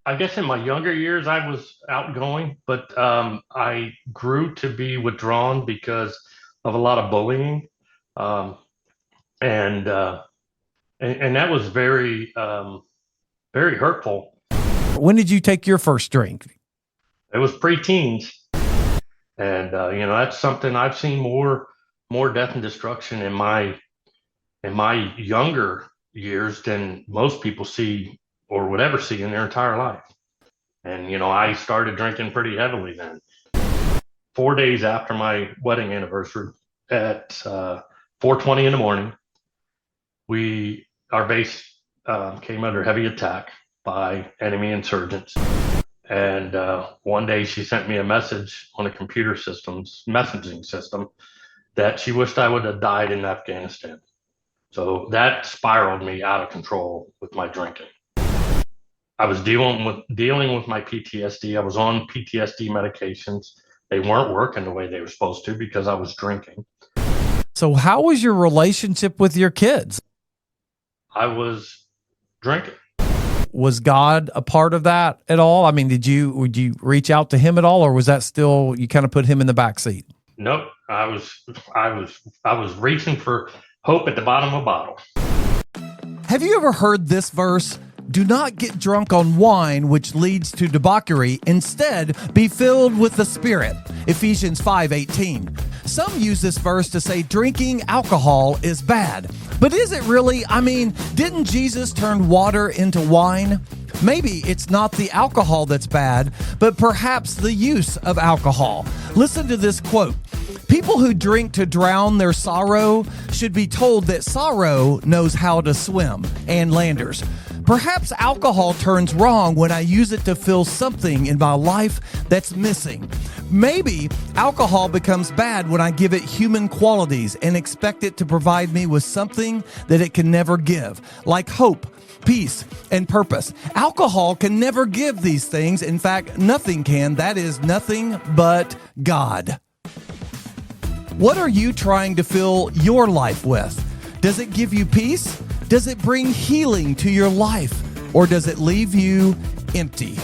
I guess in my younger years, I was outgoing, but I grew to be withdrawn because of a lot of bullying. Um, and, uh, and that was very hurtful. When did you take your first drink? It was preteens. And, that's something I've seen more death and destruction in my younger years than most people see or would ever see in their entire life. And, I started drinking pretty heavily then. 4 days after my wedding anniversary at 4:20 in the morning, our base came under heavy attack by enemy insurgents. And one day she sent me a message on a computer system's messaging system that she wished I would have died in Afghanistan. So that spiraled me out of control with my drinking. I was dealing with my PTSD. I was on PTSD medications. They weren't working the way they were supposed to because I was drinking. So, how was your relationship with your kids? I was drinking. Was God a part of that at all? I mean, would you reach out to him at all, or was that still you kind of put him in the back seat? Nope. I was reaching for hope at the bottom of a bottle. Have you ever heard this verse? Do not get drunk on wine, which leads to debauchery. Instead, be filled with the Spirit. Ephesians 5:18. Some use this verse to say drinking alcohol is bad. But is it really? I mean, didn't Jesus turn water into wine? Maybe it's not the alcohol that's bad, but perhaps the use of alcohol. Listen to this quote. People who drink to drown their sorrow should be told that sorrow knows how to swim. And Landers. Perhaps alcohol turns wrong when I use it to fill something in my life that's missing. Maybe alcohol becomes bad when I give it human qualities and expect it to provide me with something that it can never give, like hope, peace, and purpose. Alcohol can never give these things. In fact, nothing can. That is nothing but God. What are you trying to fill your life with? Does it give you peace? Does it bring healing to your life? Or does it leave you empty?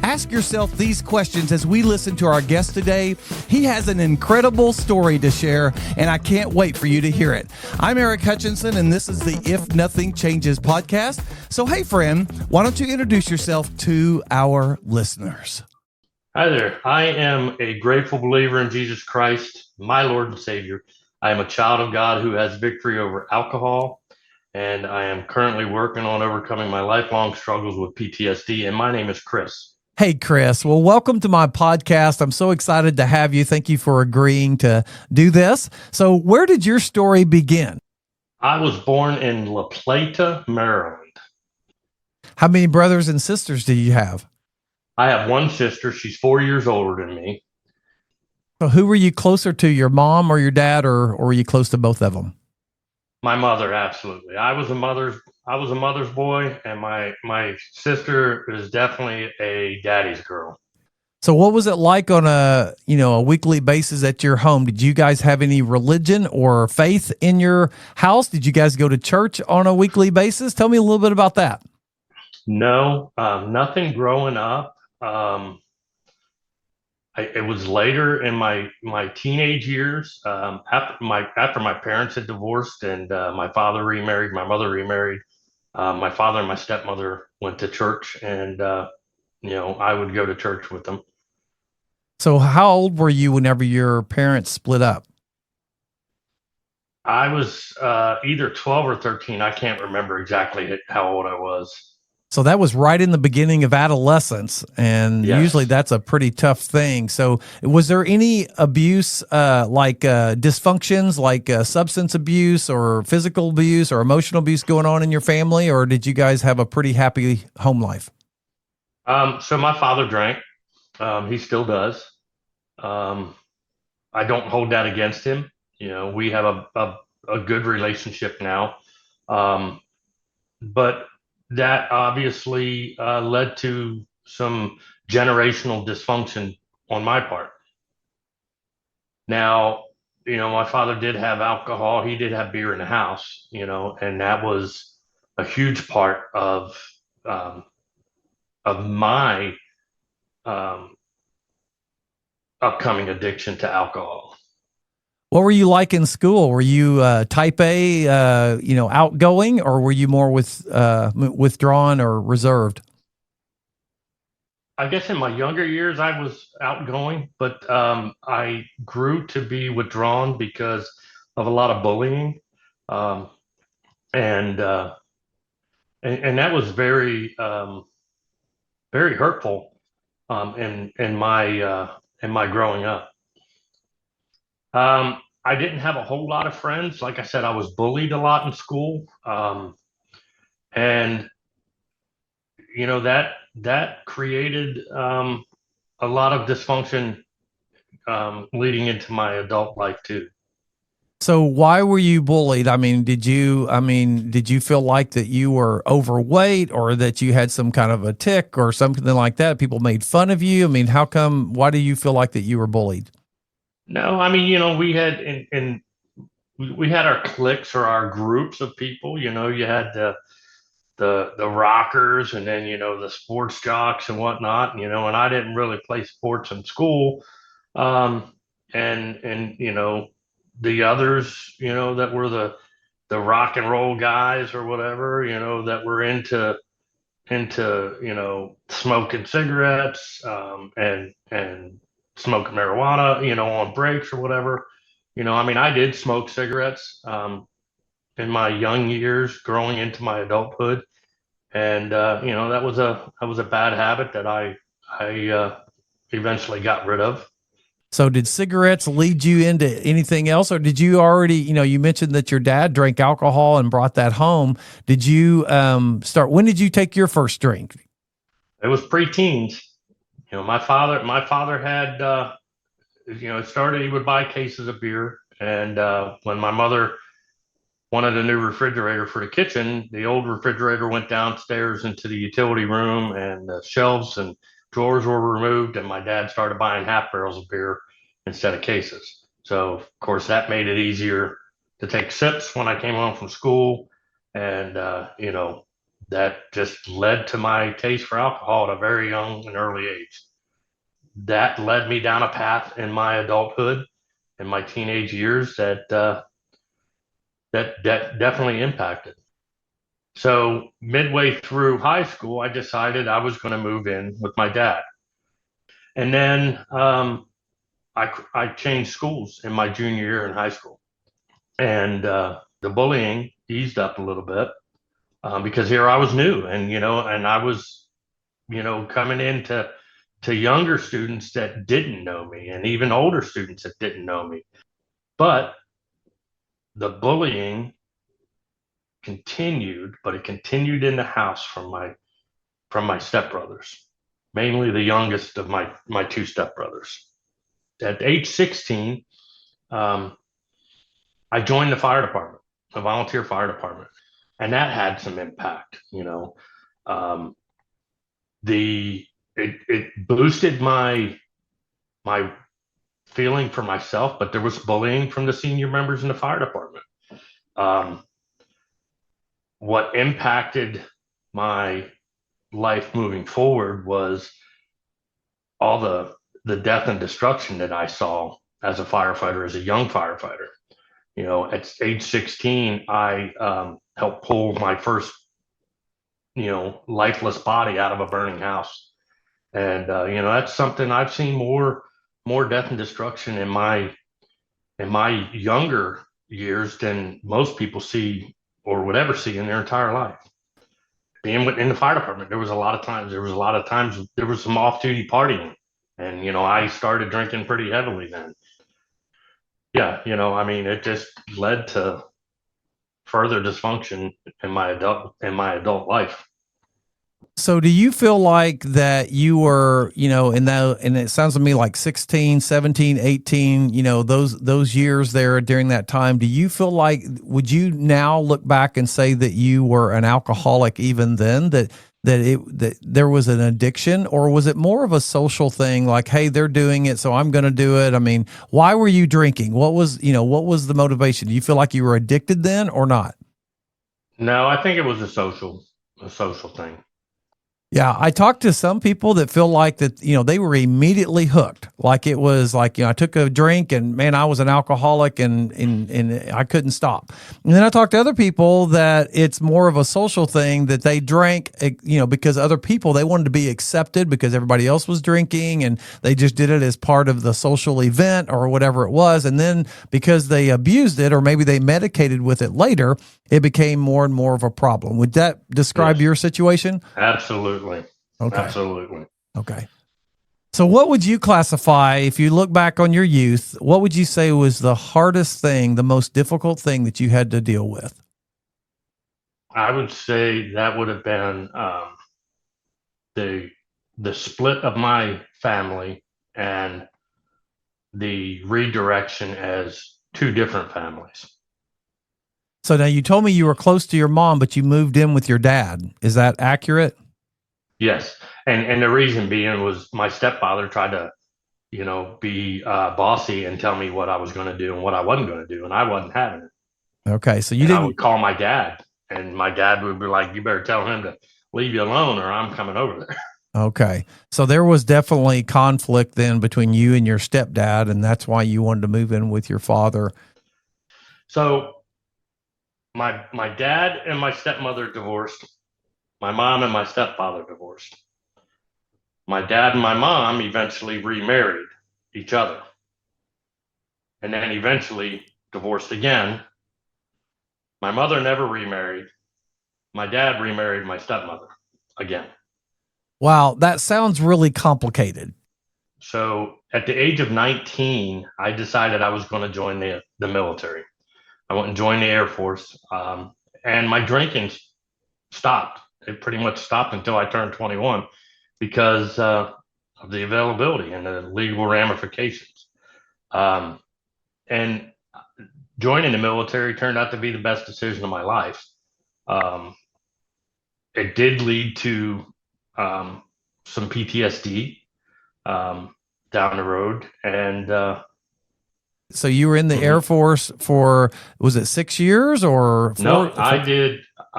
Ask yourself these questions as we listen to our guest today. He has an incredible story to share, and I can't wait for you to hear it. I'm Eric Hutchinson, and this is the If Nothing Changes podcast. So, hey, friend, why don't you introduce yourself to our listeners? Hi there. I am a grateful believer in Jesus Christ, my Lord and Savior. I am a child of God who has victory over alcohol, and I am currently working on overcoming my lifelong struggles with PTSD, and my name is Chris. Hey, Chris. Well, welcome to my podcast. I'm so excited to have you. Thank you for agreeing to do this. So where did your story begin? I was born in La Plata, Maryland. How many brothers and sisters do you have? I have one sister. She's 4 years older than me. So who were you closer to, your mom or your dad, or were you close to both of them? My mother, absolutely. I was a mother's boy, and my sister is definitely a daddy's girl. So what was it like on a weekly basis at your home? Did you guys have any religion or faith in your house? Did you guys go to church on a weekly basis? Tell me a little bit about that. No, nothing growing up. It was later in my teenage years, after my parents had divorced and my father remarried, my mother remarried. My father and my stepmother went to church, and I would go to church with them. So how old were you whenever your parents split up? I was either 12 or 13. I can't remember exactly how old I was. So that was right in the beginning of adolescence, and Yes. Usually that's a pretty tough thing. So was there any abuse, like dysfunctions, like substance abuse or physical abuse or emotional abuse going on in your family, or did you guys have a pretty happy home life? So my father drank. He still does. I don't hold that against him. We have a good relationship now. But that obviously led to some generational dysfunction on my part. Now, my father did have alcohol. He did have beer in the house, and that was a huge part um, my um, upcoming addiction to alcohol. What were you like in school? Were you type A, outgoing, or were you more withdrawn or reserved? I guess in my younger years, I was outgoing, but I grew to be withdrawn because of a lot of bullying. Um, and, uh, and that was very hurtful in my growing up. I didn't have a whole lot of friends. Like I said, I was bullied a lot in school, and that created a lot of dysfunction leading into my adult life too. So why were you bullied? Did you feel like that you were overweight or that you had some kind of a tick or something like that? People made fun of you. I mean, why do you feel like that you were bullied? No, I mean, we had we had our cliques or our groups of people. You had the rockers, and then the sports jocks and whatnot. And I didn't really play sports in school, um, and the others, that were the rock and roll guys or whatever, that were into smoking cigarettes, and smoking marijuana, on breaks or whatever. I mean, I did smoke cigarettes in my young years, growing into my adulthood, and that was a bad habit that I eventually got rid of. So did cigarettes lead you into anything else, or did you already, you mentioned that your dad drank alcohol and brought that home. Did you when did you take your first drink? It was pre-teens. My father had it started. He would buy cases of beer, and when my mother wanted a new refrigerator for the kitchen, the old refrigerator went downstairs into the utility room, and the shelves and drawers were removed, and my dad started buying half barrels of beer instead of cases. So, of course, that made it easier to take sips when I came home from school. And, that just led to my taste for alcohol at a very young and early age. That led me down a path in my adulthood and my teenage years that definitely impacted. So midway through high school, I decided I was going to move in with my dad. And then I changed schools in my junior year in high school. And the bullying eased up a little bit because here I was new, and I was, coming into younger students that didn't know me, and even older students that didn't know me. But the bullying continued, but it continued in the house from my stepbrothers, mainly the youngest of my two stepbrothers. At age 16, um, I joined the fire department, the volunteer fire department, and that had some impact. Um, the it boosted my feeling for myself, but there was bullying from the senior members in the fire department. Um, what impacted my life moving forward was all the death and destruction that I saw as a firefighter, as a young firefighter. At age 16, I helped pull my first, lifeless body out of a burning house, and that's something I've seen more death and destruction in my younger years than most people see or would ever see in their entire life. Being in the fire department, there was a lot of times there was some off-duty partying, and I started drinking pretty heavily then. Yeah, I mean, it just led to further dysfunction in my adult life. So do you feel like that you were, and it sounds to me like 16, 17, 18, those years there during that time, do you feel like, would you now look back and say that you were an alcoholic even then, that there was an addiction, or was it more of a social thing like, hey, they're doing it, so I'm going to do it? I mean, why were you drinking? What was the motivation? Do you feel like you were addicted then or not? No, I think it was a social thing. Yeah, I talked to some people that feel like that, they were immediately hooked. Like it was like, I took a drink and man, I was an alcoholic and I couldn't stop. And then I talked to other people that it's more of a social thing that they drank, because other people, they wanted to be accepted because everybody else was drinking and they just did it as part of the social event or whatever it was. And then because they abused it or maybe they medicated with it later, it became more and more of a problem. Would that describe Yes, your situation? absolutely. Okay. Absolutely. Okay. So, what would you classify, if you look back on your youth, what would you say was the hardest thing, the most difficult thing that you had to deal with? I would say that would have been the the split of my family and the redirection as two different families. So, now you told me you were close to your mom, but you moved in with your dad. Is that accurate? Yes, and the reason being was my stepfather tried to, be bossy and tell me what I was going to do and what I wasn't going to do, and I wasn't having it. Okay. So, you And I would didn't. call my dad, and my dad would be like, "You better tell him to leave you alone, or I'm coming over there." Okay. So, there was definitely conflict then between you and your stepdad, and that's why you wanted to move in with your father. So my dad and my stepmother divorced. My mom and my stepfather divorced. My dad and my mom eventually remarried each other, and then eventually divorced again. My mother never remarried. My dad remarried my stepmother again. Wow. That sounds really complicated. So at the age of 19, I decided I was going to join the military. I went and joined the Air Force, and my drinking stopped. It pretty much stopped until I turned 21 because of the availability and the legal ramifications. Um, and joining the military turned out to be the best decision of my life. Um, it did lead to um, some PTSD down the road, and So you were in the Air mhm. Force for, was it 6 years or No, four? I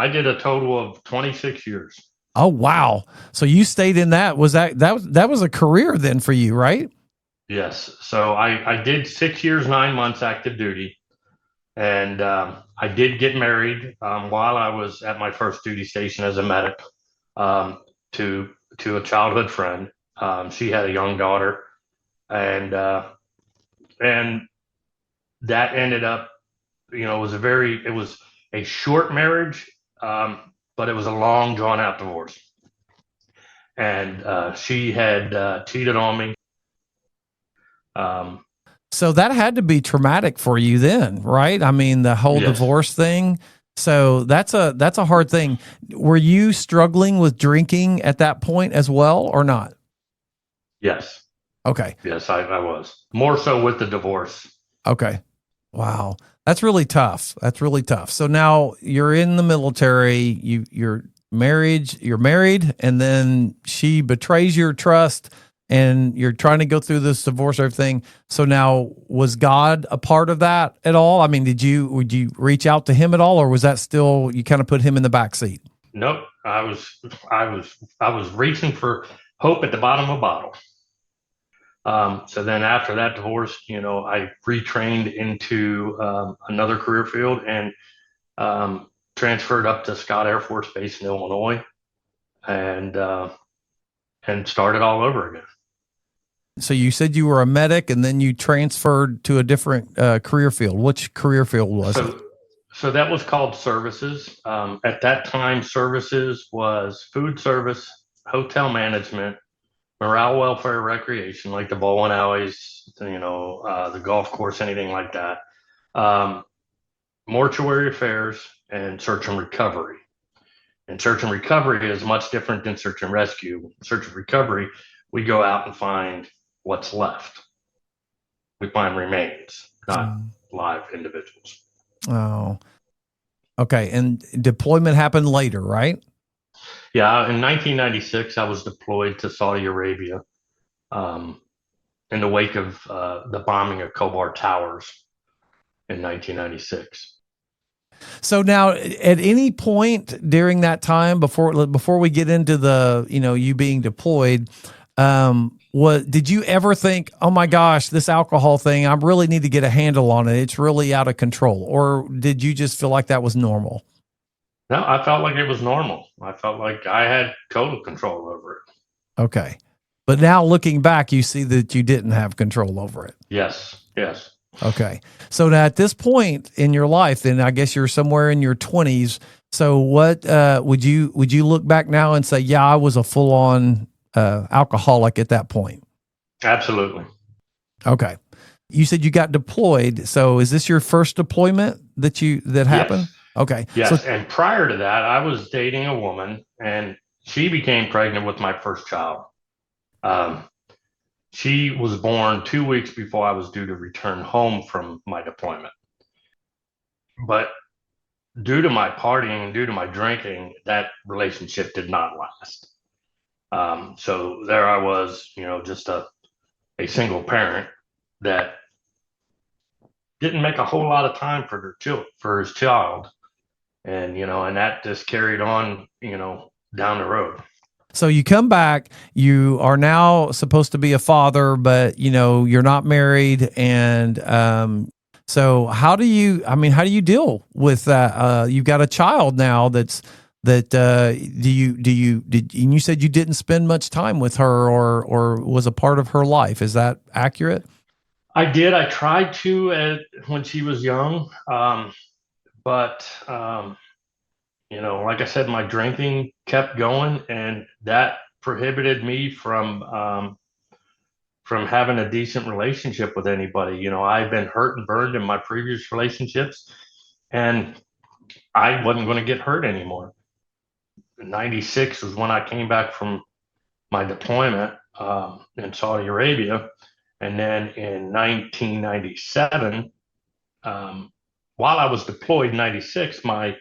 did a total of 26 years. Oh wow! So you stayed in that. Was that was a career then for you, right? Yes. So I did 6 years, 9 months active duty. And I did get married while I was at my first duty station as a medic um, to a childhood friend. She had a young daughter, and and that ended up, it was a short marriage, but it was a long, drawn out divorce. And she had cheated on me. Um, So that had to be traumatic for you then, right? I mean, the whole yes, divorce thing. So that's a hard thing. Were you struggling with drinking at that point as well, or not? yes, Okay, yes, I was more so with the divorce. okay, wow, that's really tough. That's really tough. So now you're in the military. You're married, and then she betrays your trust, and you're trying to go through this divorce, everything. So now, was God a part of that at all? I mean, would you reach out to him at all, or was that still you kind of put him in the back seat? Nope. I was reaching for hope at the bottom of a bottle. So then after that divorce, I retrained into another career field and transferred up to Scott Air Force Base in Illinois and started all over again. So you said you were a medic, and then you transferred to a different career field. Which career field was it? So so that was called services. At that time, services was food service, hotel management, morale, welfare, recreation, like the bowling alleys, the golf course, anything like that. Um, Mortuary affairs and search and recovery. And search and recovery is much different than search and rescue. Search and recovery, we go out and find what's left. We find remains, not Mm. live individuals. Oh, okay. And deployment happened later, right? Yeah, in 1996, I was deployed to Saudi Arabia um, in the wake of the bombing of Kobar Towers in 1996. So now, at any point during that time, before we get into the, you being deployed, what did you ever think? Oh my gosh, this alcohol thing! I really need to get a handle on it. It's really out of control. Or did you just feel like that was normal? No, I felt like it was normal. I felt like I had total control over it. Okay, but now looking back, you see that you didn't have control over it. Yes, yes. Okay. So now at this point in your life, then I guess you're somewhere in your 20s. So what would you look back now and say, yeah, I was a full on alcoholic at that point? Absolutely. Okay. You said you got deployed. So is this your first deployment that happened? Yes. Okay. Yes. So, And prior to that, I was dating a woman and she became pregnant with my first child. Um, she was born 2 weeks before I was due to return home from my deployment. But due to my partying and due to my drinking, that relationship did not last. So there I was, just a single parent that didn't make a whole lot of time for his child, and that just carried on, down the road. so you come back, you are now supposed to be a father, but you're not married. And, so how do you deal with that? You've got a child now and you said you didn't spend much time with her or was a part of her life. Is that accurate? I did. I tried to when she was young, but like I said, my drinking kept going, and that prohibited me from having a decent relationship with anybody. I've been hurt and burned in my previous relationships, and I wasn't going to get hurt anymore. 96 was when I came back from my deployment in Saudi Arabia. And then in 1997, while I was deployed in 96, my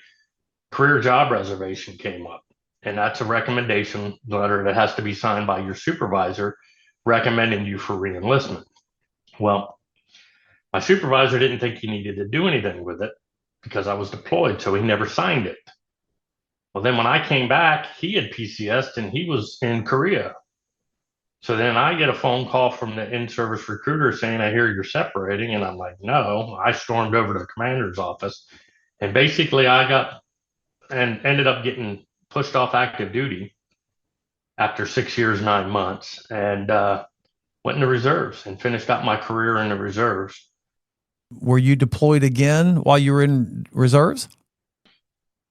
career job reservation came up. And that's a recommendation letter that has to be signed by your supervisor recommending you for reenlistment. Well, my supervisor didn't think he needed to do anything with it because I was deployed, so he never signed it. Well, then when I came back, he had PCS'd and he was in Korea. So then I get a phone call from the in-service recruiter saying, I hear you're separating. And I'm like, no. I stormed over to the commander's office. And basically I got and ended up getting pushed off active duty after 6 years, 9 months, and went in the reserves and finished out my career in the reserves. Were you deployed again while you were in reserves?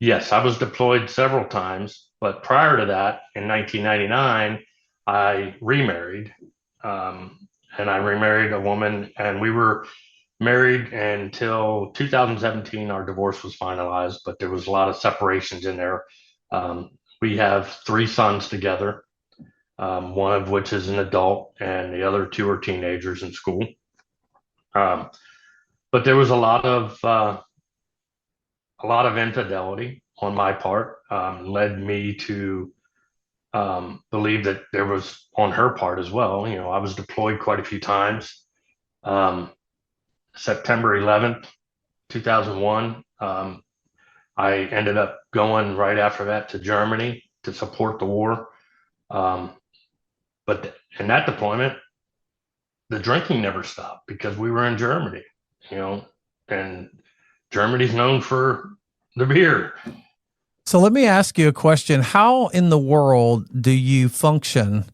Yes, I was deployed several times. But prior to that, in 1999, I remarried, and I remarried a woman, and we were married until 2017. Our divorce was finalized, but there was a lot of separations in there. We have 3 sons together, one of which is an adult, and the other 2 are teenagers in school. But there was a lot of infidelity on my part, led me to believe that there was on her part as well. I was deployed quite a few times. September 11th, 2001, I ended up going right after that to Germany to support the war. But in that deployment, the drinking never stopped because we were in Germany, and Germany's known for the beer. So let me ask you a question. How in the world do you function?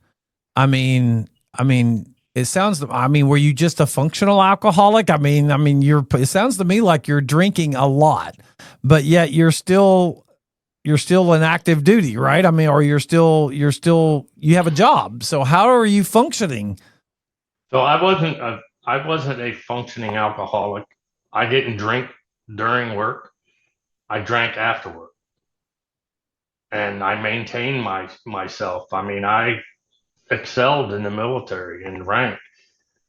I mean, it sounds, were you just a functional alcoholic? It sounds to me like you're drinking a lot, but yet you're still in active duty, right? Or you have a job. So how are you functioning? So I wasn't a functioning alcoholic. I didn't drink during work. I drank after work. And I maintained myself. I excelled in the military in rank.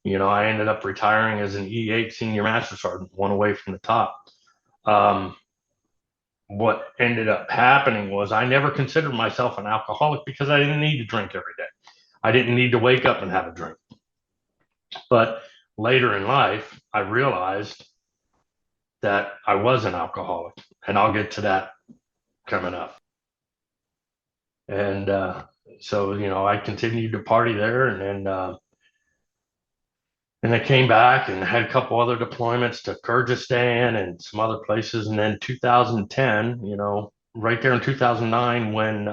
I ended up retiring as an E8 senior master sergeant, one away from the top. What ended up happening was I never considered myself an alcoholic because I didn't need to drink every day. I didn't need to wake up and have a drink. But later in life, I realized that I was an alcoholic. and I'll get to that coming up. And so, I continued to party there, and I came back and had a couple other deployments to Kyrgyzstan and some other places. And then 2010, right there in 2009, when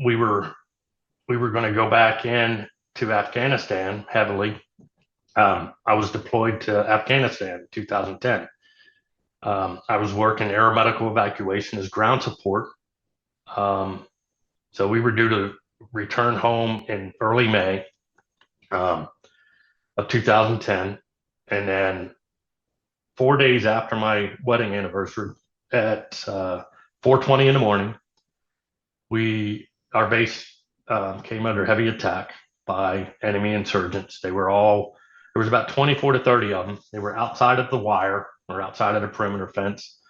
we were going to go back in to Afghanistan heavily. I was deployed to Afghanistan in 2010. I was working aeromedical evacuation as ground support. So we were due to return home in early May of 2010. And then 4 days after my wedding anniversary at 4:20 in the morning, our base came under heavy attack by enemy insurgents. There was about 24 to 30 of them. They were outside of the wire or outside of the perimeter fence.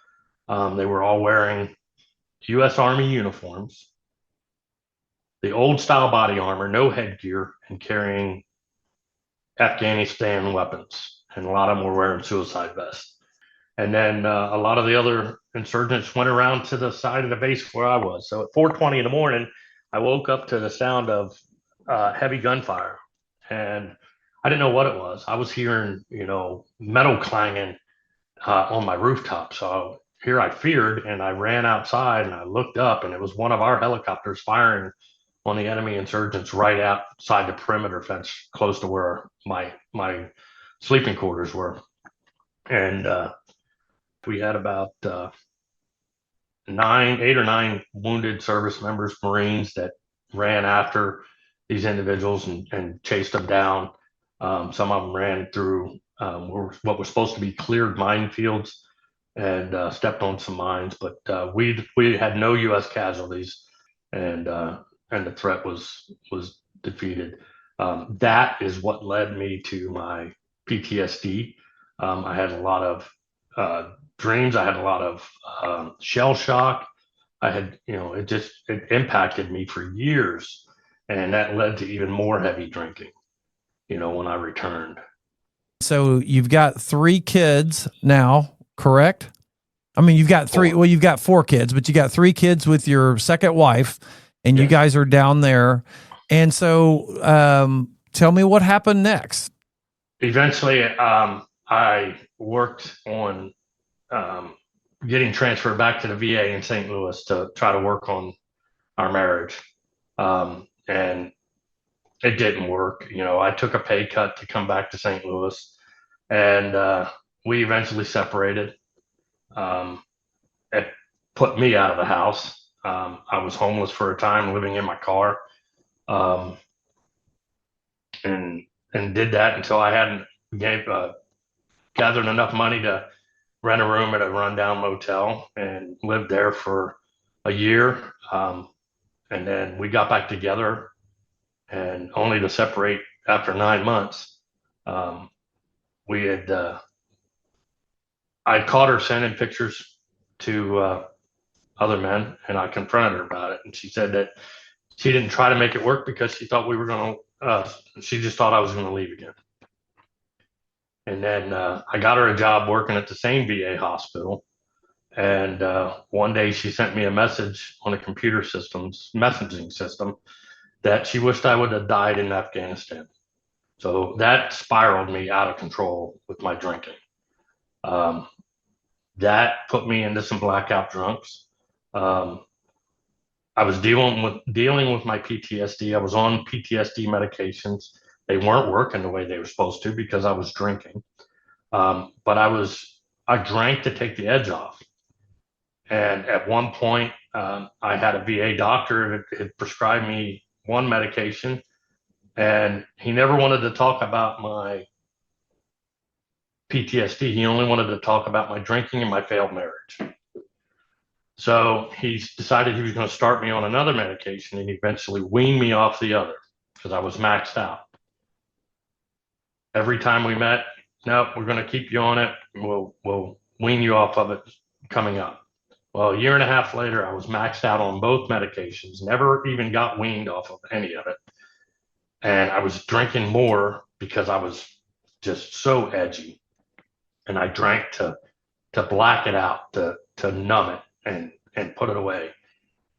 They were all wearing U.S. Army uniforms, the old style body armor, no headgear, and carrying Afghanistan weapons. And a lot of them were wearing suicide vests. And then a lot of the other insurgents went around to the side of the base where I was. So at 4:20 in the morning, I woke up to the sound of heavy gunfire, and I didn't know what it was. I was hearing, metal clanging on my rooftop. So here I feared, and I ran outside and I looked up, and it was one of our helicopters firing on the enemy insurgents right outside the perimeter fence, close to where my sleeping quarters were. And we had about 8 or 9 wounded service members, Marines, that ran after these individuals and chased them down. Some of them ran through what was supposed to be cleared minefields and stepped on some mines, but we had no U.S. casualties, and the threat was defeated. That is what led me to my PTSD. I had a lot of dreams. I had a lot of shell shock. I had, it impacted me for years, and that led to even more heavy drinking, when I returned. So you've got 3 kids now, correct? I mean, you've got 3, 4. well, you've got 4 kids, but you got 3 kids with your second wife, and Yes. You guys are down there. And so tell me what happened next. Eventually, I worked on getting transferred back to the VA in St. Louis to try to work on our marriage. And it didn't work. I took a pay cut to come back to St. Louis, and we eventually separated. It put me out of the house. I was homeless for a time, living in my car, and did that until I hadn't gathered enough money to rent a room at a rundown motel, and lived there for a year. And then we got back together, and only to separate after 9 months. I caught her sending pictures to other men, and I confronted her about it. And she said that she didn't try to make it work because she thought she just thought I was going to leave again. And then I got her a job working at the same VA hospital. And one day she sent me a message on a computer system's messaging system that she wished I would have died in Afghanistan. So that spiraled me out of control with my drinking. That put me into some blackout drunks. I was dealing with my PTSD. I was on PTSD medications. They weren't working the way they were supposed to because I was drinking. But I drank to take the edge off. And at one point, I had a VA doctor that had prescribed me one medication, and he never wanted to talk about my PTSD. He only wanted to talk about my drinking and my failed marriage. So he decided he was going to start me on another medication and eventually wean me off the other because I was maxed out. Every time we met, no, we're going to keep you on it. We'll wean you off of it coming up. Well, a year and a half later, I was maxed out on both medications, never even got weaned off of any of it. And I was drinking more because I was just so edgy. And I drank to black it out, to numb it and put it away.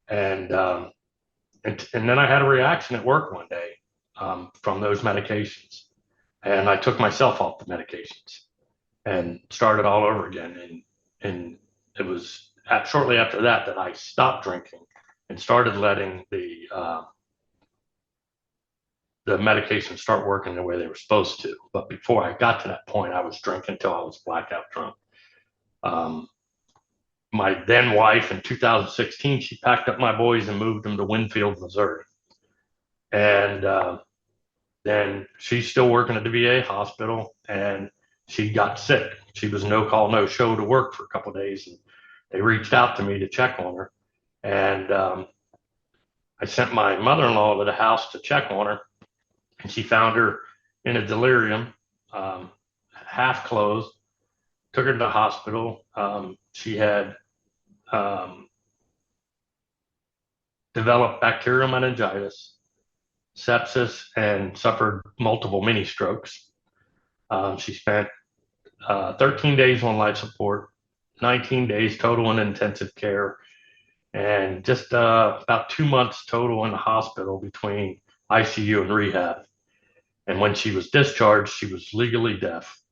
And and then I had a reaction at work one day from those medications, and I took myself off the medications and started all over again. And it was shortly after that that I stopped drinking and started letting the medications start working the way they were supposed to. But before I got to that point, I was drinking until I was blackout drunk. My then wife in 2016, she packed up my boys and moved them to Winfield, Missouri. And then she's still working at the VA hospital, and she got sick. She was no call, no show to work for a couple of days. And they reached out to me to check on her. And I sent my mother-in-law to the house to check on her, and she found her in a delirium, half closed, took her to the hospital. She had developed bacterial meningitis, sepsis, and suffered multiple mini strokes. She spent 13 days on life support, 19 days total in intensive care, and just about 2 months total in the hospital between ICU and rehab. And when she was discharged, she was legally deaf.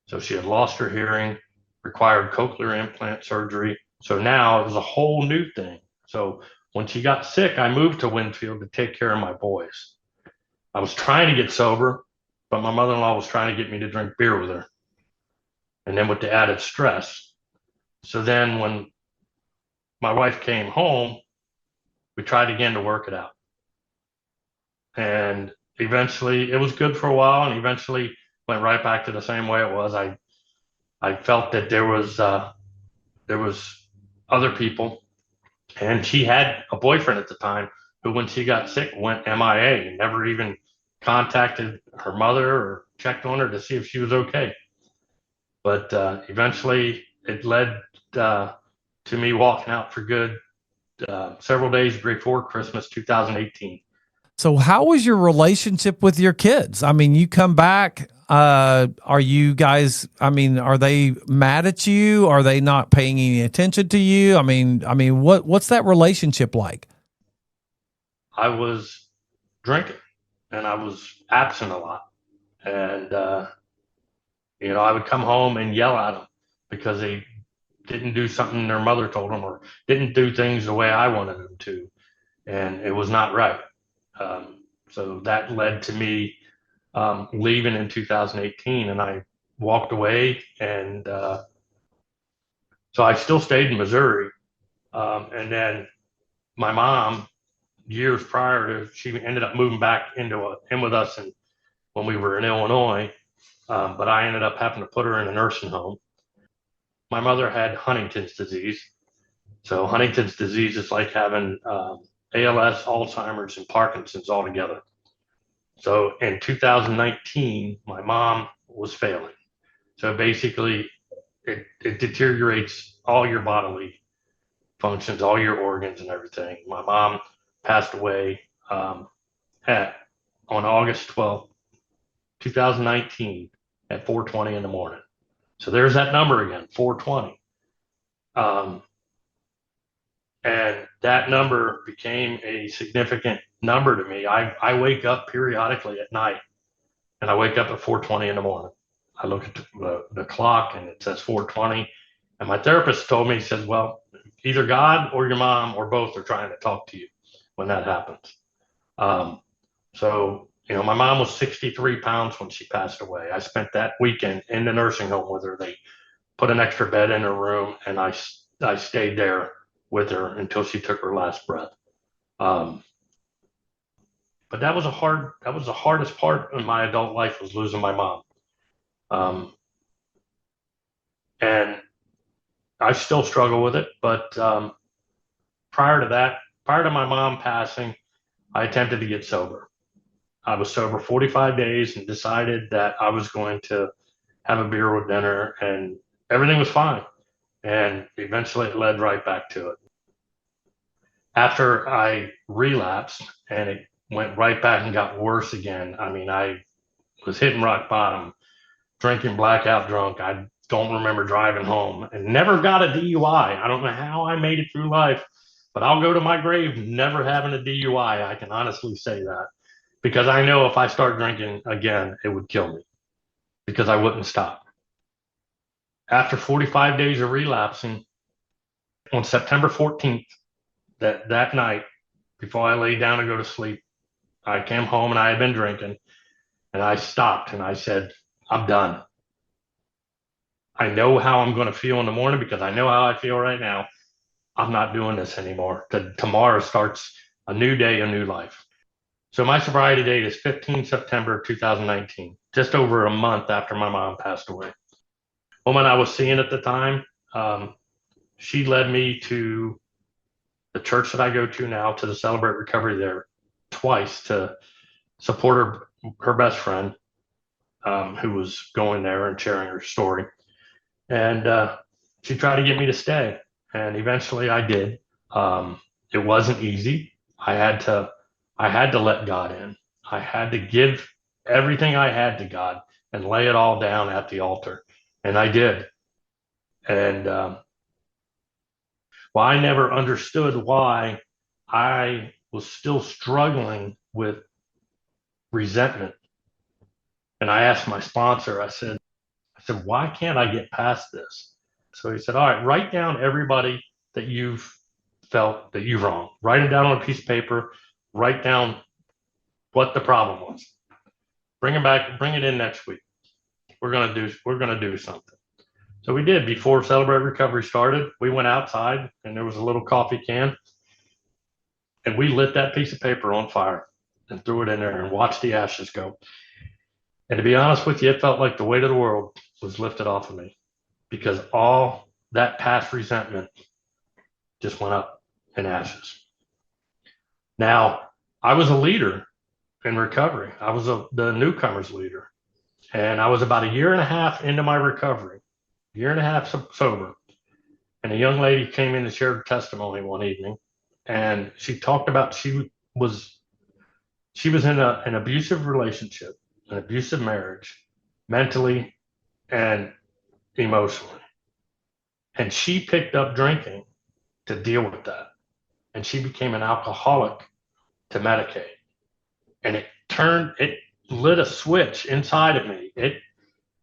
So she had lost her hearing, required cochlear implant surgery. So now it was a whole new thing. So when she got sick, I moved to Winfield to take care of my boys. I was trying to get sober, but my mother-in-law was trying to get me to drink beer with her. And then with the added stress. So then when my wife came home, we tried again to work it out. And eventually it was good for a while, and eventually went right back to the same way it was. I felt that there was other people, and she had a boyfriend at the time who, when she got sick, went MIA and never even contacted her mother or checked on her to see if she was okay. But eventually it led to me walking out for good several days before Christmas 2018. So how was your relationship with your kids? I mean, you come back, are you guys, I mean, are they mad at you? Are they not paying any attention to you? I mean, what's that relationship like? I was drinking and I was absent a lot. And, I would come home and yell at them because they didn't do something their mother told them, or didn't do things the way I wanted them to. And it was not right. So that led to me leaving in 2018, and I walked away. And so I still stayed in Missouri. And then my mom, years prior to, she ended up moving back in with us when we were in Illinois. But I ended up having to put her in a nursing home. My mother had Huntington's disease. So Huntington's disease is like having ALS, Alzheimer's, and Parkinson's all together. So in 2019, my mom was failing. So basically, it deteriorates all your bodily functions, all your organs and everything. My mom passed away on August 12th, 2019 at 4:20 in the morning. So there's that number again, 4:20. And that number became a significant number to me. I wake up periodically at night, and I wake up at 4:20 in the morning. I look at the clock and it says 4:20. And my therapist told me, he says, well, either God or your mom or both are trying to talk to you when that happens. So, my mom was 63 pounds when she passed away. I spent that weekend in the nursing home with her. They put an extra bed in her room, and I stayed there with her until she took her last breath. But that was the hardest part of my adult life, was losing my mom. And I still struggle with it, but prior to my mom passing, I attempted to get sober. I was sober 45 days and decided that I was going to have a beer with dinner, and everything was fine. And eventually it led right back to it. After I relapsed and it went right back and got worse again, I mean, I was hitting rock bottom, drinking blackout drunk. I'd don't remember driving home and never got a DUI. I don't know how I made it through life, but I'll go to my grave never having a DUI. I can honestly say that because I know if I start drinking again, it would kill me because I wouldn't stop. After 45 days of relapsing, on September 14th, that night, before I laid down to go to sleep, I came home and I had been drinking, and I stopped and I said, I'm done. I know how I'm going to feel in the morning because I know how I feel right now. I'm not doing this anymore. Tomorrow starts a new day, a new life. So my sobriety date is 15 September 2019, just over a month after my mom passed away. The woman I was seeing at the time, she led me to the church that I go to now, to the Celebrate Recovery there twice to support her best friend who was going there and sharing her story. And she tried to get me to stay. And eventually I did. It wasn't easy. I had to let God in. I had to give everything I had to God and lay it all down at the altar. And I did. And well, I never understood why I was still struggling with resentment. And I asked my sponsor, I said, why can't I get past this? So he said, all right, write down everybody that you've felt that you've wronged. Write it down on a piece of paper. Write down what the problem was. Bring it back, bring it in next week. We're gonna do something. So we did. Before Celebrate Recovery started, we went outside and there was a little coffee can. And we lit that piece of paper on fire and threw it in there and watched the ashes go. And to be honest with you, it felt like the weight of the world was lifted off of me because all that past resentment just went up in ashes. Now, I was a leader in recovery. I was the newcomers leader. And I was about a year and a half into my recovery, year and a half sober. And a young lady came in and shared her testimony one evening. And she talked about she was in an abusive relationship, an abusive marriage, mentally and emotionally. And she picked up drinking to deal with that. And she became an alcoholic to medicate. And it lit a switch inside of me.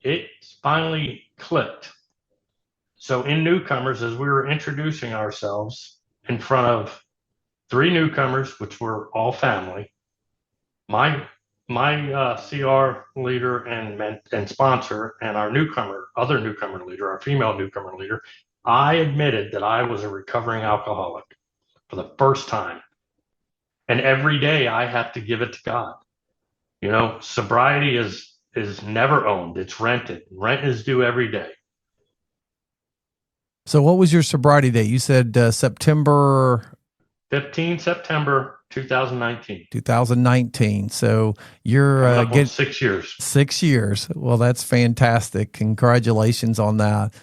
It finally clicked. So in newcomers, as we were introducing ourselves in front of 3 newcomers, which were all family, my CR leader and sponsor and our other newcomer leader, our female newcomer leader, I admitted that I was a recovering alcoholic for the first time. And every day I have to give it to God. You know, sobriety is never owned. It's rented. Rent is due every day. So what was your sobriety date? You said September 15 September 2019. 2019. So you're getting 6 years. 6 years. Well, that's fantastic. Congratulations on that.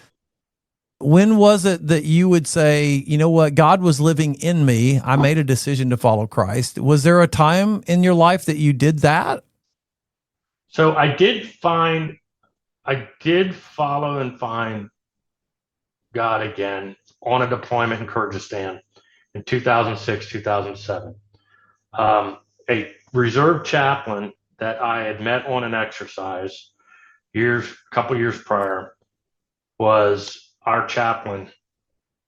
When was it that you would say, you know what, God was living in me. I made a decision to follow Christ. Was there a time in your life that you did that? So I did follow and find God again on a deployment in Kyrgyzstan in 2006, 2007. A reserve chaplain that I had met on an exercise a couple years prior was our chaplain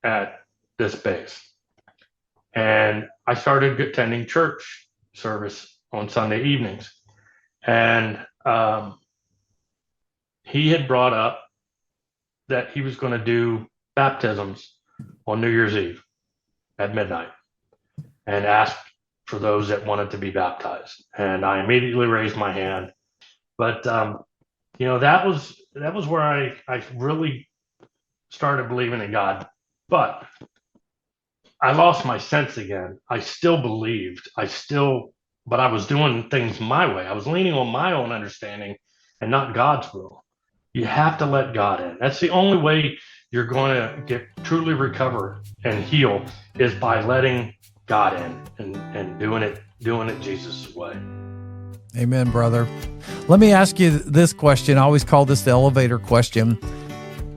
at this base. And I started attending church service on Sunday evenings. And he had brought up that he was going to do baptisms on New Year's Eve at midnight and asked for those that wanted to be baptized. And I immediately raised my hand. But, that was where I really started believing in God. But I lost my sense again. I still believed. But I was doing things my way. I was leaning on my own understanding and not God's will. You have to let God in. That's the only way you're going to truly recover and heal is by letting God in and doing it Jesus' way. Amen, brother. Let me ask you this question. I always call this the elevator question.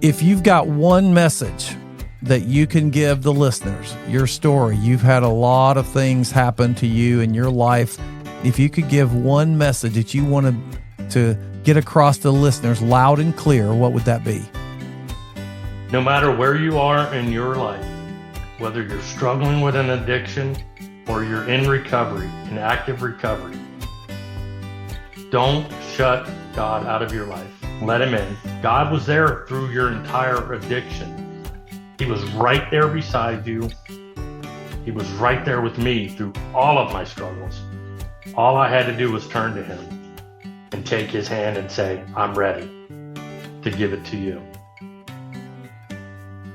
If you've got one message that you can give the listeners, your story, you've had a lot of things happen to you in your life. If you could give one message that you wanted to get across to the listeners loud and clear, what would that be? No matter where you are in your life, whether you're struggling with an addiction or you're in recovery, in active recovery, don't shut God out of your life. Let him in. God was there through your entire addiction. He was right there beside you. He was right there with me through all of my struggles. All I had to do was turn to him and take his hand and say, I'm ready to give it to you.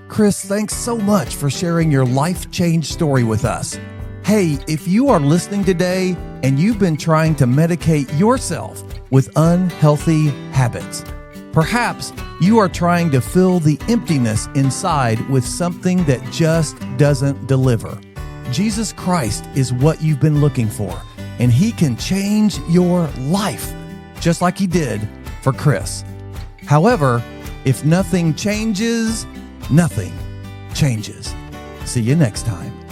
Chris, thanks so much for sharing your life change story with us. Hey, if you are listening today and you've been trying to medicate yourself with unhealthy habits, perhaps you are trying to fill the emptiness inside with something that just doesn't deliver. Jesus Christ is what you've been looking for, and he can change your life, just like he did for Chris. However, if nothing changes, nothing changes. See you next time.